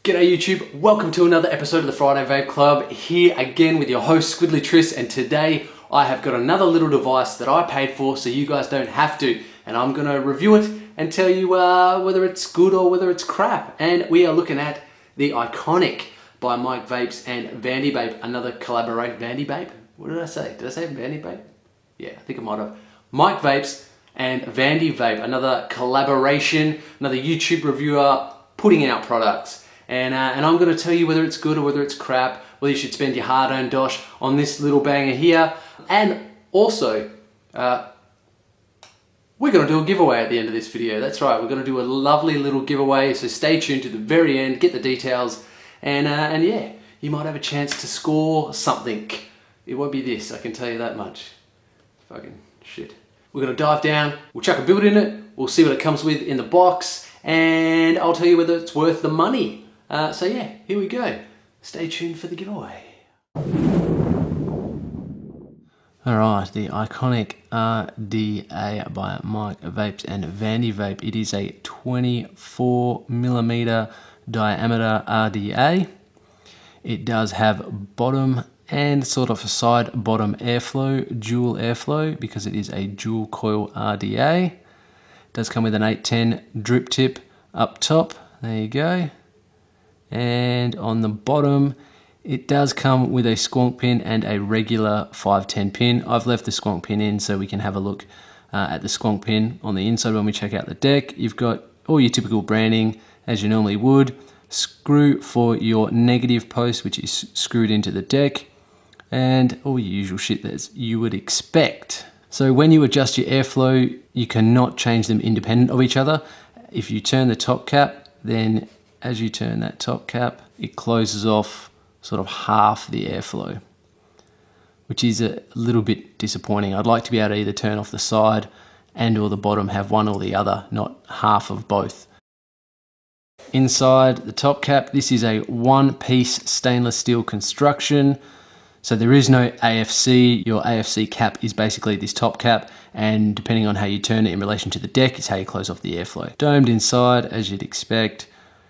G'day YouTube, welcome to another episode of the Friday Vape Club, here again with your host Squiddly Triss, and today I have got another little device that I paid for so you guys don't have to, and I'm going to review it and tell you whether it's good or whether it's crap. And we are looking at the Iconic by Mike Vapes and Vandy Vape, another collaboration. Vandy Vape? What did I say? Did I say Vandy Vape? Yeah, I think I might have. Mike Vapes and Vandy Vape, another collaboration, another YouTube reviewer putting out products. And I'm going to tell you whether it's good or whether it's crap, whether you should spend your hard-earned dosh on this little banger here. And also, we're going to do a giveaway at the end of this video. That's right, we're going to do a lovely little giveaway, so stay tuned to the very end, get the details, and yeah, you might have a chance to score something. It won't be this, I can tell you that much. Fucking shit. We're going to dive down, we'll chuck a build in it, we'll see what it comes with in the box, and I'll tell you whether it's worth the money. So yeah, here we go. Stay tuned for the giveaway. Alright, the Iconic RDA by Mike Vapes and Vandy Vape. It is a 24mm diameter RDA. It does have bottom and sort of a side bottom airflow, dual airflow, because it is a dual coil RDA. It does come with an 810 drip tip up top. There you go. And on the bottom, it does come with a squonk pin and a regular 510 pin. I've left the squonk pin in so we can have a look at the squonk pin on the inside when we check out the deck. You've got all your typical branding as you normally would. Screw for your negative post, which is screwed into the deck, and all your usual shit that you would expect. So when you adjust your airflow, you cannot change them independent of each other. If you turn the top cap, then as you turn that top cap, it closes off sort of half the airflow, which is a little bit disappointing. I'd like to be able to either turn off the side and or the bottom, have one or the other, not half of both. Inside the top cap, this is a one-piece stainless steel construction. So there is no AFC. Your AFC cap is basically this top cap, and depending on how you turn it in relation to the deck is how you close off the airflow. Domed inside, as you'd expect,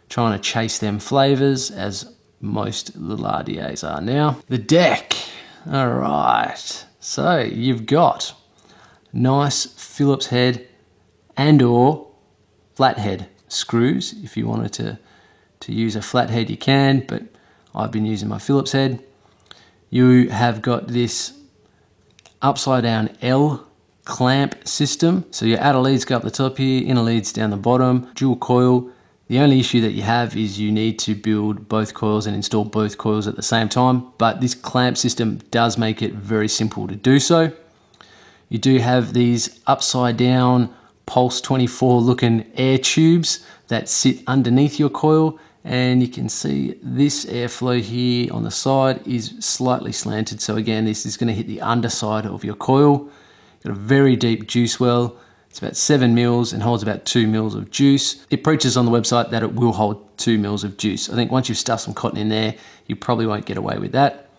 trying to chase them flavors as most little RDAs are now. The deck, all right. So you've got nice Phillips head and or flathead screws. If you wanted to use a flathead, you can, but I've been using my Phillips head. You have got this upside down L clamp system. So your outer leads go up the top here, inner leads down the bottom, dual coil. The only issue that you have is you need to build both coils and install both coils at the same time, but this clamp system does make it very simple to do so. You do have these upside down Pulse 24 looking air tubes that sit underneath your coil, and you can see this airflow here on the side is slightly slanted, so again this is going to hit the underside of your coil. Got a very deep juice well. It's about 7 mils and holds about 2 mils of juice. It preaches on the website that it will hold 2 mils of juice. I think once you've stuffed some cotton in there, you probably won't get away with that.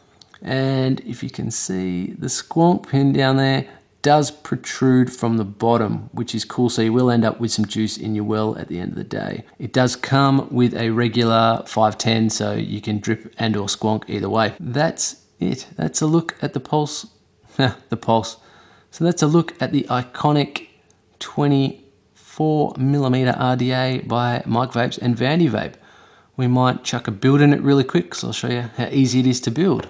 And if you can see, the squonk pin down there does protrude from the bottom, which is cool. So you will end up with some juice in your well at the end of the day. It does come with a regular 510, so you can drip and or squonk either way. That's it. That's a look at the Pulse, the Pulse. So that's a look at the Iconic 24mm RDA by Mike Vapes and Vandy Vape. We might chuck a build in it really quick, so I'll show you how easy it is to build.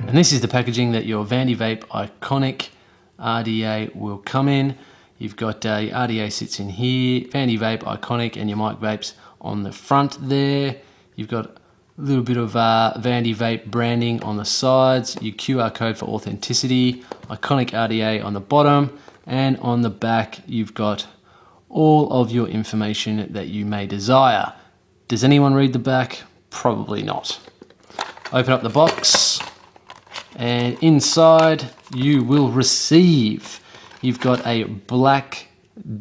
And this is the packaging that your Vandy Vape Iconic RDA will come in. You've got RDA sits in here, Vandy Vape Iconic and your Mike Vapes on the front there. You've got a little bit of Vandy Vape branding on the sides, your QR code for authenticity, Iconic RDA on the bottom, and on the back you've got all of your information that you may desire. Does anyone read the back? Probably not. Open up the box, and inside you will receive, you've got a black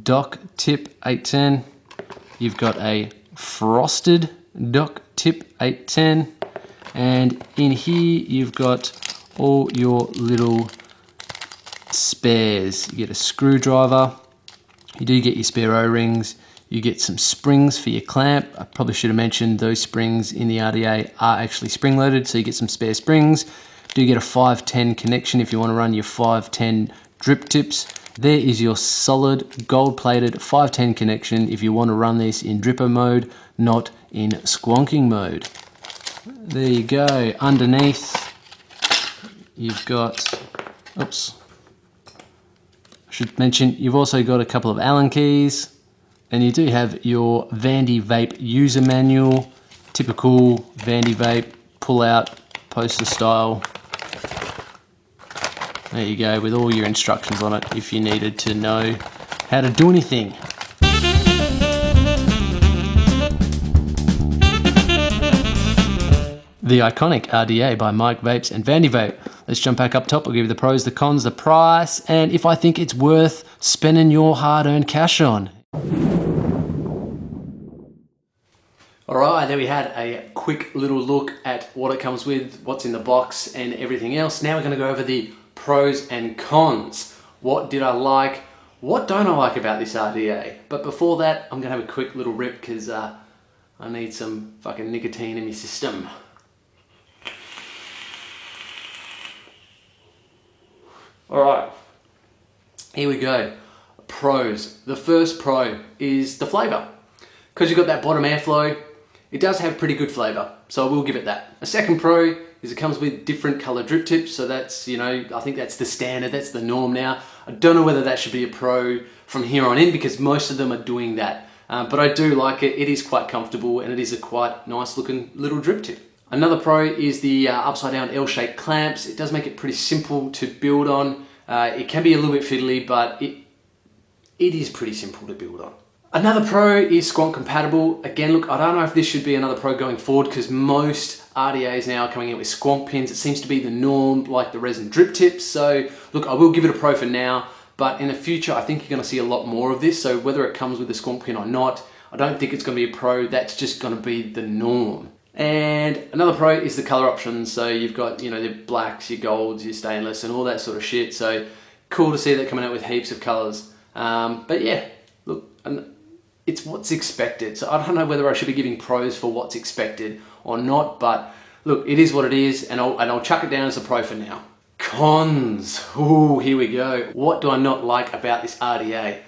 dock tip 810, you've got a frosted dock tip 810, and in here you've got all your little spares. You get a screwdriver, you do get your spare O-rings, you get some springs for your clamp. I probably should have mentioned those springs in the RDA are actually spring loaded, so you get some spare springs. Do get a 510 connection if you want to run your 510 drip tips. There is your solid gold plated 510 connection if you want to run this in dripper mode, not in squonking mode. There you go. Underneath you've got, oops, I should mention you've also got a couple of Allen keys, and you do have your Vandy Vape user manual, typical Vandy Vape pull out poster style. There you go, with all your instructions on it if you needed to know how to do anything. The Iconic RDA by Mike Vapes and Vandy Vape. Let's jump back up top. I'll give you the pros, the cons, the price, and if I think it's worth spending your hard-earned cash on. Alright, there we had a quick little look at what it comes with, what's in the box, and everything else. Now we're going to go over the pros and cons. What did I like? What don't I like about this RDA? But before that, I'm going to have a quick little rip because I need some fucking nicotine in my system. Alright, here we go. Pros. The first pro is the flavour. Because you've got that bottom airflow, it does have pretty good flavour, so I will give it that. A second pro is it comes with different colour drip tips, so that's, you know, I think that's the standard, that's the norm now. I don't know whether that should be a pro from here on in because most of them are doing that. But I do like it, it is quite comfortable and it is a quite nice looking little drip tip. Another pro is the upside down L-shaped clamps. It does make it pretty simple to build on. It can be a little bit fiddly, but it is pretty simple to build on. Another pro is squonk compatible. Again, look, I don't know if this should be another pro going forward because most RDAs now are coming out with squonk pins. It seems to be the norm, like the resin drip tips. So look, I will give it a pro for now, but in the future, I think you're gonna see a lot more of this. So whether it comes with a squonk pin or not, I don't think it's gonna be a pro. That's just gonna be the norm. And another pro is the color options. So you've got, you know, the blacks, your golds, your stainless, and all that sort of shit. So cool to see that coming out with heaps of colors. But yeah, look, it's what's expected. So I don't know whether I should be giving pros for what's expected or not, but look, it is what it is, and I'll chuck it down as a pro for now. Cons. Ooh, here we go. What do I not like about this RDA?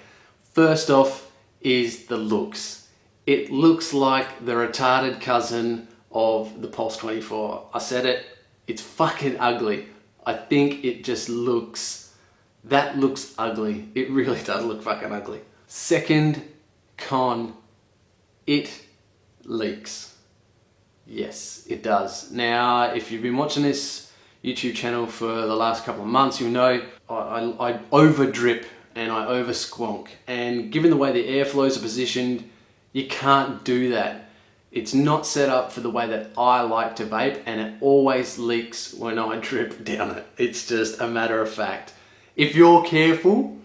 First off is the looks. It looks like the retarded cousin of the Pulse 24. I said it, it's fucking ugly. I think it just looks, that looks ugly. It really does look fucking ugly. Second con, it leaks. Yes, it does. Now, if you've been watching this YouTube channel for the last couple of months, you'll know I over drip and I over squonk. And given the way the airflows are positioned, you can't do that. It's not set up for the way that I like to vape, and it always leaks when I drip down it. It's just a matter of fact. If you're careful,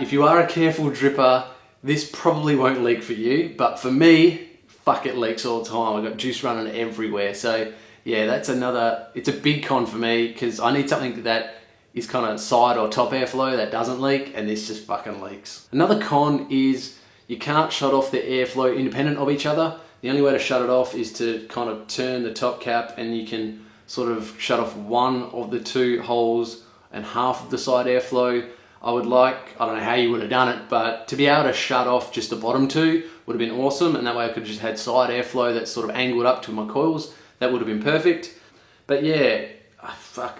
if you are a careful dripper, this probably won't leak for you, but for me, fuck, it leaks all the time. I've got juice running everywhere. So yeah, that's another, it's a big con for me because I need something that is kind of side or top airflow that doesn't leak, and this just fucking leaks. Another con is you can't shut off the airflow independent of each other. The only way to shut it off is to kind of turn the top cap, and you can sort of shut off one of the two holes and half of the side airflow. I would like, I don't know how you would have done it, but to be able to shut off just the bottom two would have been awesome, and that way I could have just had side airflow that's sort of angled up to my coils. That would have been perfect. But yeah, fuck,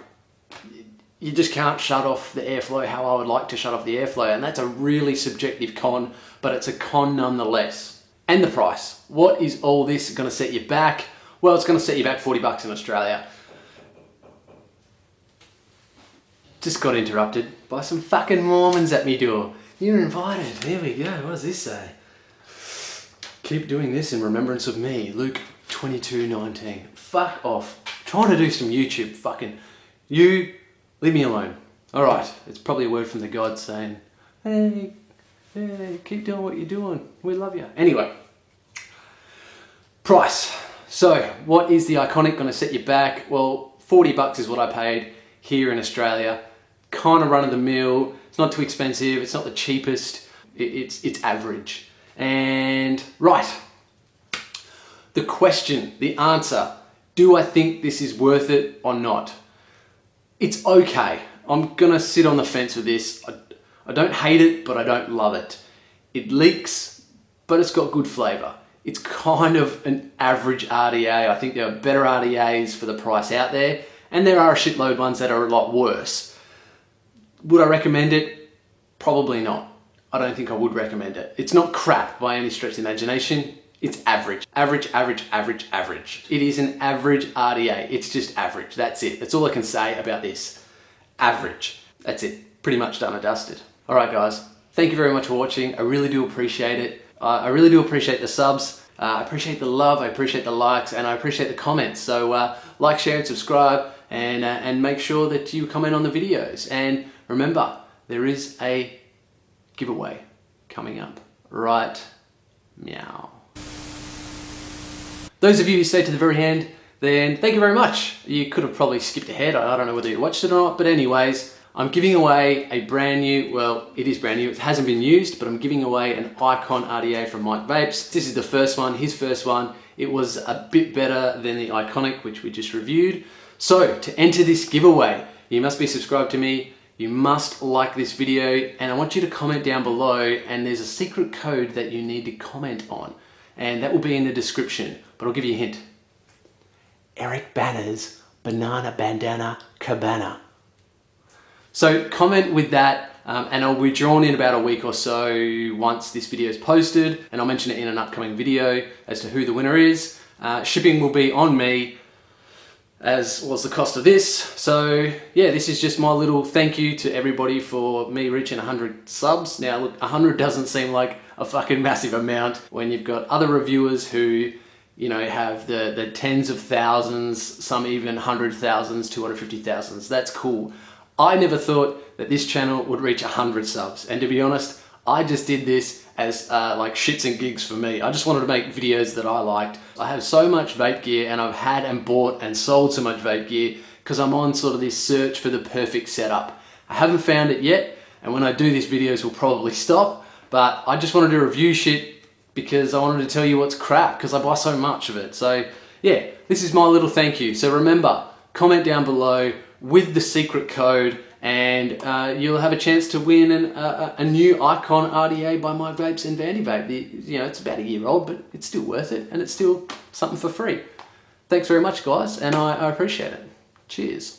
you just can't shut off the airflow how I would like to shut off the airflow, and that's a really subjective con, but it's a con nonetheless. And the price. What is all this going to set you back? Well, it's going to set you back 40 bucks in Australia. Just got interrupted by some fucking Mormons at me door. You're invited. There we go. What does this say? Keep doing this in remembrance of me. Luke 22:19. Fuck off. Trying to do some YouTube. Fucking you. Leave me alone. All right. It's probably a word from the gods saying, hey, keep doing what you're doing. We love you. Anyway. Price. So what is the Iconic going to set you back? Well, $40 is what I paid here in Australia. Kind of run of the mill. It's not too expensive. It's not the cheapest. It's average. And right, the question, the answer, do I think this is worth it or not? It's okay. I'm gonna sit on the fence with this. I don't hate it, but I don't love it. It leaks, but it's got good flavor. It's kind of an average RDA. I think there are better RDAs for the price out there, and there are a shitload ones that are a lot worse. Would I recommend it? Probably not. I don't think I would recommend it. It's not crap by any stretch of the imagination. It's average. Average, average, average, average. It is an average RDA. It's just average. That's it. That's all I can say about this. Average. That's it. Pretty much done and dusted. All right, guys. Thank you very much for watching. I really do appreciate it. I really do appreciate the subs. I appreciate the love. I appreciate the likes, and I appreciate the comments. So like, share, and subscribe, and make sure that you comment on the videos. And remember, there is a giveaway coming up right meow. Those of you who stayed to the very end, then thank you very much. You could have probably skipped ahead. I don't know whether you watched it or not, but anyways, I'm giving away a brand new, well, it is brand new, it hasn't been used, but I'm giving away an Icon RDA from Mike Vapes. This is the first one, his first one. It was a bit better than the Iconic, which we just reviewed. So to enter this giveaway, you must be subscribed to me. You must like this video, and I want you to comment down below, and there's a secret code that you need to comment on, and that will be in the description, but I'll give you a hint. Eric Banner's Banana Bandana Cabana. So comment with that, and I'll be drawn in about a week or so once this video is posted, and I'll mention it in an upcoming video as to who the winner is. Shipping will be on me, as was the cost of this. So yeah, this is just my little thank you to everybody for me reaching 100 subs. Now look, 100 doesn't seem like a fucking massive amount when you've got other reviewers who, you know, have the tens of thousands, some even 100,000s, 250,000s. That's cool. I never thought that this channel would reach 100 subs. And to be honest, I just did this as like shits and gigs for me. I just wanted to make videos that I liked. I have so much vape gear, and I've had and bought and sold so much vape gear because I'm on sort of this search for the perfect setup. I haven't found it yet, and when I do these videos will probably stop, but I just wanted to review shit because I wanted to tell you what's crap because I buy so much of it. So yeah, this is my little thank you. So remember, comment down below with the secret code, and you'll have a chance to win a new Icon RDA by Mike Vapes and Vandy Vape. You know, it's about a year old, but it's still worth it, and it's still something for free. Thanks very much, guys, and I appreciate it. Cheers.